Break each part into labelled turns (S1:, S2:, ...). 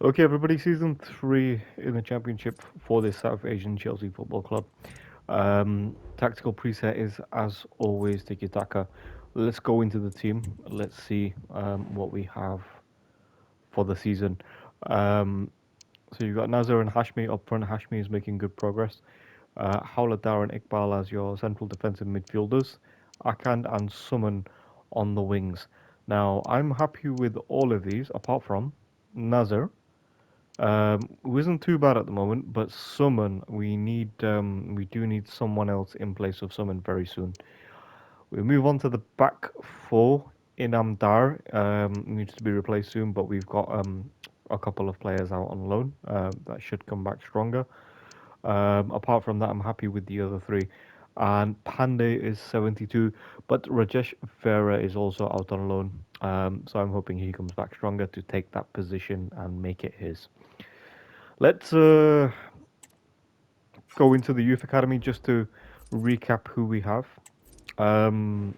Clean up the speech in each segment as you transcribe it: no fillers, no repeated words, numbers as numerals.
S1: Okay, everybody, season three in the championship for this South Asian Chelsea Football Club. Tactical preset is, as always, Tiki Taka. Let's go into the team. Let's see what we have for the season. Um, so you've got Nazar and Hashmi up front. Hashmi is making good progress. Howler and Iqbal as your central defensive midfielders. Akan and Suman on the wings. Now, I'm happy with all of these, apart from Nazar, who isn't too bad at the moment, but Summon, we do need someone else in place of Summon very soon. We move on to the back four. Inam Dar needs to be replaced soon, but we've got a couple of players out on loan that should come back stronger. Apart from that, I'm happy with the other three. And Pandey is 72, but Rajesh Vera is also out on loan. So I'm hoping he comes back stronger to take that position and make it his. Let's go into the youth academy just to recap who we have. Um,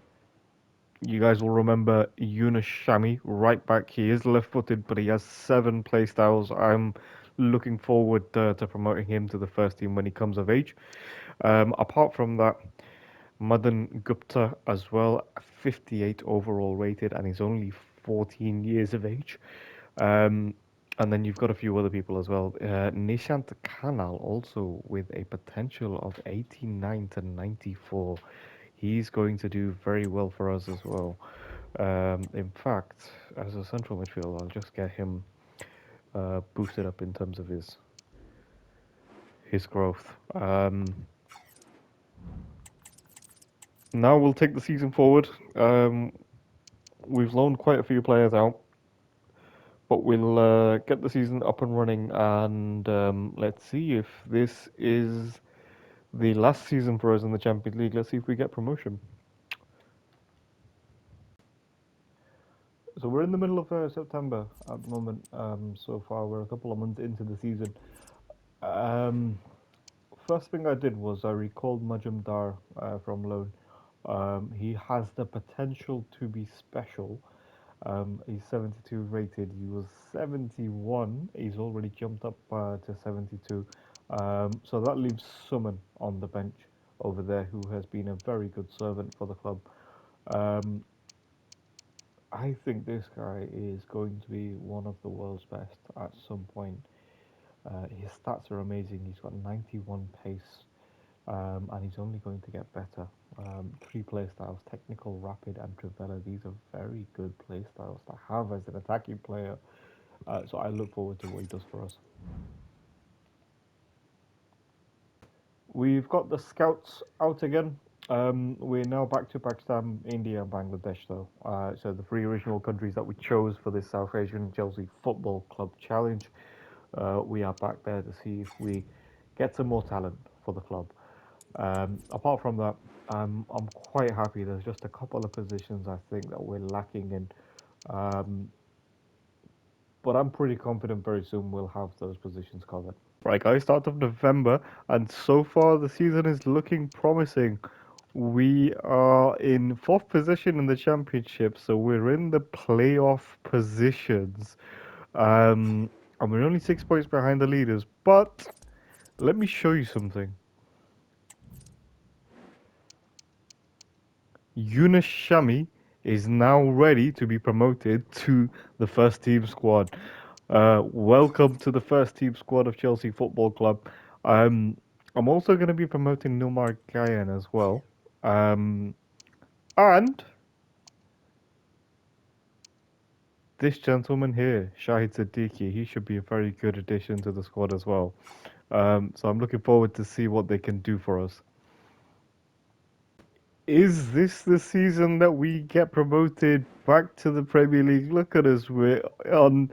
S1: you guys will remember Yunus Shami, right back. He is left-footed, but he has 7 play styles. I'm looking forward to promoting him to the first team when he comes of age. Apart from that, Madan Gupta as well, 58 overall rated, and he's only 14 years of age. Um, and then you've got a few other people as well. Nishant Kanal also with a potential of 89 to 94. He's going to do very well for us as well. In fact, as a central midfielder, I'll just get him boosted up in terms of his growth. Now we'll take the season forward. We've loaned quite a few players out, but we'll get the season up and running, and let's see if this is the last season for us in the Champions League. Let's see if we get promotion. So we're in the middle of September at the moment. So far, we're a couple of months into the season. Um, First thing I did was I recalled Majumdar from loan. He has the potential to be special. He's 72 rated. He was 71. He's already jumped up to 72. So that leaves Suman on the bench over there, who has been a very good servant for the club. Um, I think this guy is going to be one of the world's best at some point. His stats are amazing. He's got 91 pace, and he's only going to get better. Three play styles: technical, rapid, and Trivela. These are very good play styles to have as an attacking player. So I look forward to what he does for us. We've got the scouts out again. We're now back to Pakistan, India, and Bangladesh, though. So the three original countries that we chose for this South Asian Chelsea Football Club Challenge. We are back there to see if we get some more talent for the club. Apart from that, I'm quite happy. There's just a couple of positions I think that we're lacking in, um, but I'm pretty confident very soon we'll have those positions covered. Right, guys, start of November, and so far the season is looking promising. We are in fourth position in the championship, so we're in the playoff positions. And we're only 6 points behind the leaders. But let me show you something. Yunus Shami is now ready to be promoted to the first team squad. Welcome to the first team squad of Chelsea Football Club. Um, I'm also going to be promoting Nilmar Gayan as well. Um, and this gentleman here, Shahid Siddiqui, he should be a very good addition to the squad as well. So I'm looking forward to see what they can do for us. Is this the season that we get promoted back to the Premier League? Look at us, we're on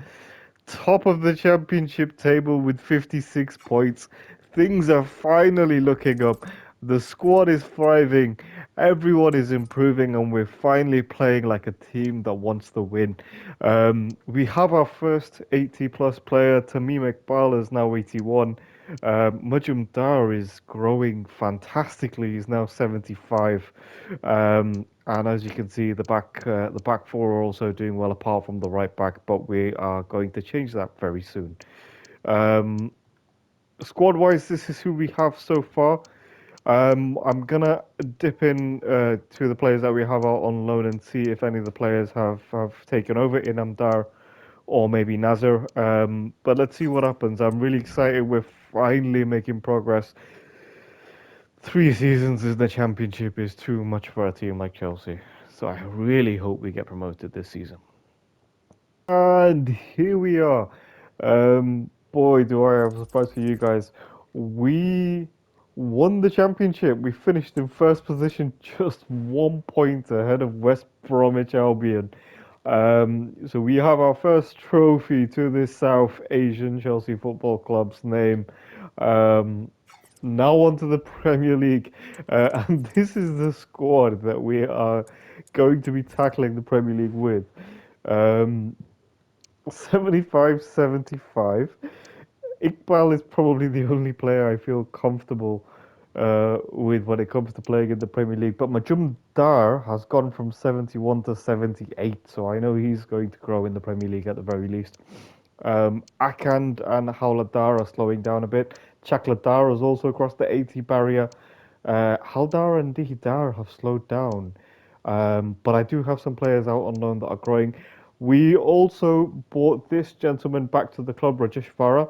S1: top of the championship table with 56 points. Things are finally looking up. The squad is thriving. Everyone is improving, and we're finally playing like a team that wants to win. We have our first 80 plus player. Tamim Iqbal is now 81. Majum Dar is growing fantastically. He's now 75. And as you can see, the back four are also doing well, apart from the right back. But we are going to change that very soon. Um, Squad wise, this is who we have so far. I'm gonna dip in to the players that we have out on loan and see if any of the players have taken over in Amdar or maybe Nazar. But let's see what happens. I'm really excited. We're finally making progress. 3 seasons in the championship is too much for a team like Chelsea. So I really hope we get promoted this season. And here we are. Boy, do I have a surprise for you guys. We won the championship. We finished in first position, just 1 point ahead of West Bromwich Albion. So we have our first trophy to this South Asian Chelsea Football Club's name. Um, Now on to the Premier League, and this is the squad that we are going to be tackling the Premier League with. Um, 75-75. Iqbal is probably the only player I feel comfortable with when it comes to playing in the Premier League. But Majum Dar has gone from 71 to 78, so I know he's going to grow in the Premier League at the very least. Akand and Howladar are slowing down a bit. Chakladar has also crossed the 80 barrier. Haldar and Dihidar have slowed down. But I do have some players out on loan that are growing. We also bought this gentleman back to the club, Rajesh Farah.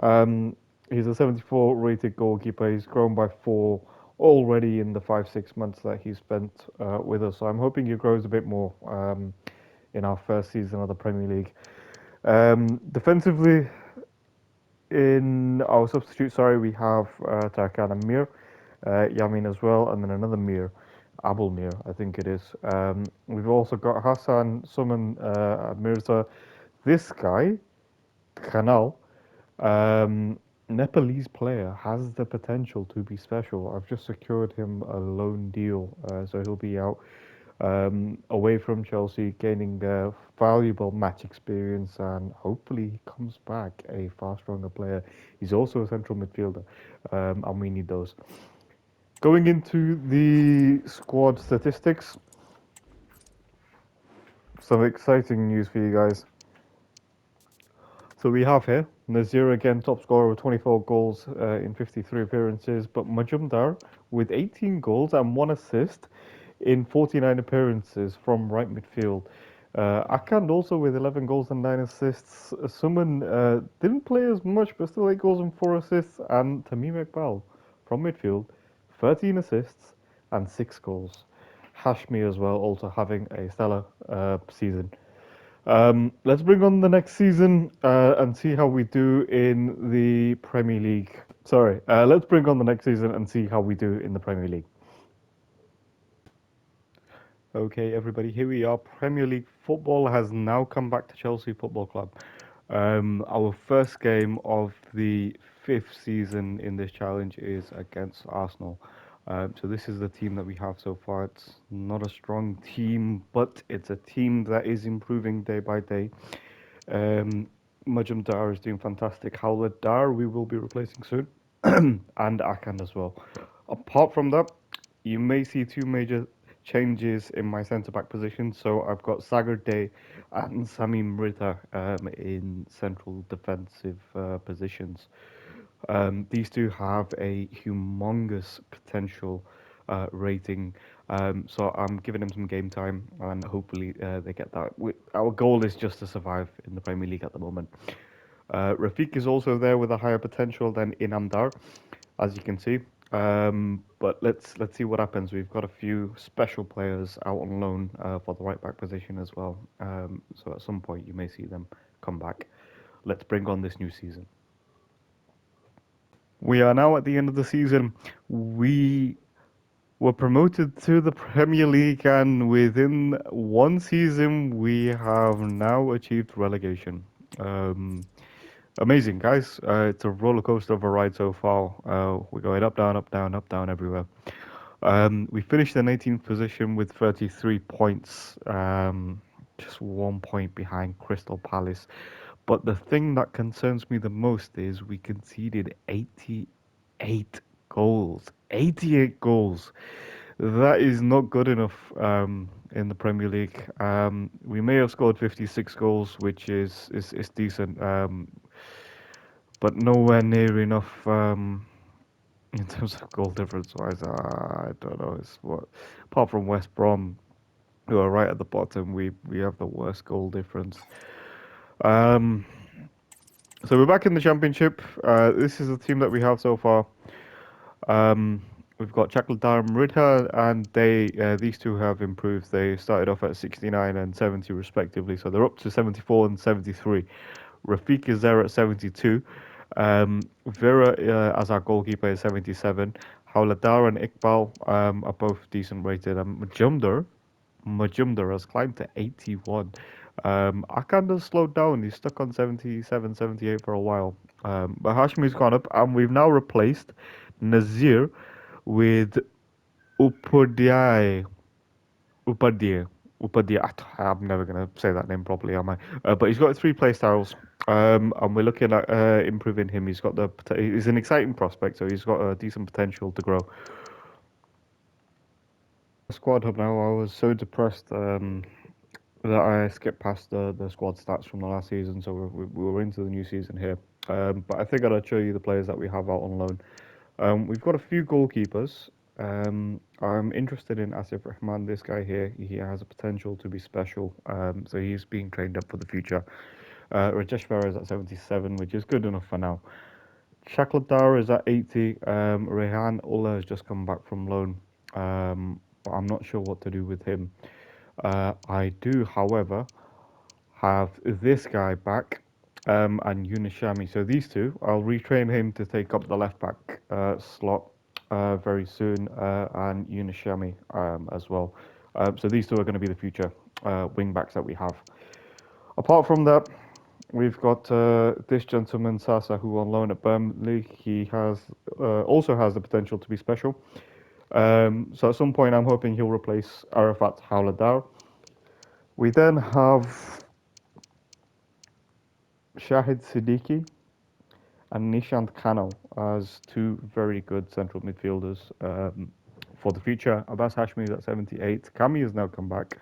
S1: Um, he's a 74 rated goalkeeper. He's grown by four already in the 5, 6 months that he spent with us. So I'm hoping he grows a bit more in our first season of the Premier League. Defensively, in our substitute, sorry, we have Tarkan and Mir, Yamin as well, and then another Mir, Abul Mir, I think it is. We've also got Hassan, Suman, Mirza. This guy, Kanal, um, Nepalese player, has the potential to be special. I've just secured him a loan deal, so he'll be out away from Chelsea, gaining valuable match experience, and hopefully he comes back a far stronger player. He's also a central midfielder, and we need those. Going into the squad statistics, some exciting news for you guys. So we have here Nazir again, top scorer with 24 goals in 53 appearances, but Majumdar with 18 goals and 1 assist in 49 appearances from right midfield. Akand also with 11 goals and 9 assists. Suman didn't play as much, but still 8 goals and 4 assists. And Tamim Iqbal from midfield, 13 assists and 6 goals. Hashmi as well, also having a stellar season. Let's bring on the next season and see how we do in the Premier League. Sorry, let's bring on the next season and see how we do in the Premier League. Okay, everybody, here we are. Premier League football has now come back to Chelsea Football Club. Our first game of the fifth season in this challenge is against Arsenal. So this is the team that we have so far. It's not a strong team, but it's a team that is improving day by day. Um, Majum Dar is doing fantastic. Howlett Dar we will be replacing soon, and Akan as well. Apart from that, you may see two major changes in my centre back position. So I've got Sagar Day and Sami Mrita in central defensive positions. These two have a humongous potential rating, so I'm giving them some game time, and hopefully they get that. Our goal is just to survive in the Premier League at the moment. Rafiq is also there with a higher potential than Inamdar, as you can see. But let's see what happens. We've got a few special players out on loan for the right back position as well. So at some point you may see them come back. Let's bring on this new season. We are now at the end of the season. We were promoted to the Premier League, and within 1 season, we have now achieved relegation. Um, Amazing, guys. It's a roller coaster of a ride so far. We're going up, down, up, down, up, down everywhere. We finished in 18th position with 33 points, just 1 point behind Crystal Palace. But the thing that concerns me the most is we conceded 88 goals. 88 goals. That is not good enough in the Premier League. We may have scored 56 goals, which is decent, but nowhere near enough in terms of goal difference wise. I don't know. It's what apart from West Brom, who are right at the bottom, we have the worst goal difference. Um, so we're back in the Championship. This is the team that we have so far. Um, we've got Chakladar and Ridha, and these two have improved. They started off at 69 and 70 respectively, so they're up to 74 and 73. Rafik is there at 72. Vera as our goalkeeper is 77. Howladar and Iqbal are both decent rated. And Majumdar has climbed to 81. Akanda's slowed down. He's stuck on 77, 78 for a while. But Hashmi's gone up, and we've now replaced Nazir with Upadhyay. Upadhyay. Upadhyay. I'm never going to say that name properly, am I? But he's got three play styles, and we're looking at improving him. He's an exciting prospect, so he's got a decent potential to grow. Squad hub now. I was so depressed that I skipped past the squad stats from the last season, so we were into the new season here. But I figured I'd show you the players that we have out on loan. We've got a few goalkeepers. I'm interested in Asif Rahman. This guy here, he has a potential to be special. So he's being trained up for the future. Rajesh Farah is at 77, which is good enough for now. Shakladar is at 80. Rehan Ullah has just come back from loan, but I'm not sure what to do with him. I do, however, have this guy back and Yunus Shami. So these two, I'll retrain him to take up the left back slot very soon, and Yunus Shami as well. So these two are going to be the future wing backs that we have. Apart from that, we've got this gentleman Sasa, who on loan at Burnley. He has also has the potential to be special. So at some point, I'm hoping he'll replace Arafat Howladar. We then have Shahid Siddiqui and Nishant Khanal as two very good central midfielders for the future. Abbas Hashmi is at 78. Kami has now come back.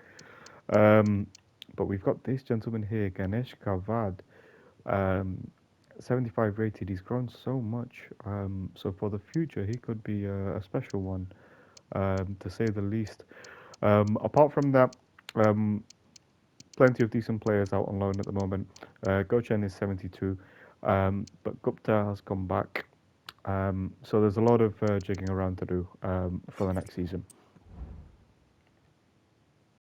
S1: Um, but we've got this gentleman here, Ganesh Kavad, um, 75 rated. He's grown so much. So for the future, he could be a special one, to say the least. Apart from that, um, plenty of decent players out on loan at the moment. Gochen is 72, but Gupta has come back. So there's a lot of jigging around to do for the next season.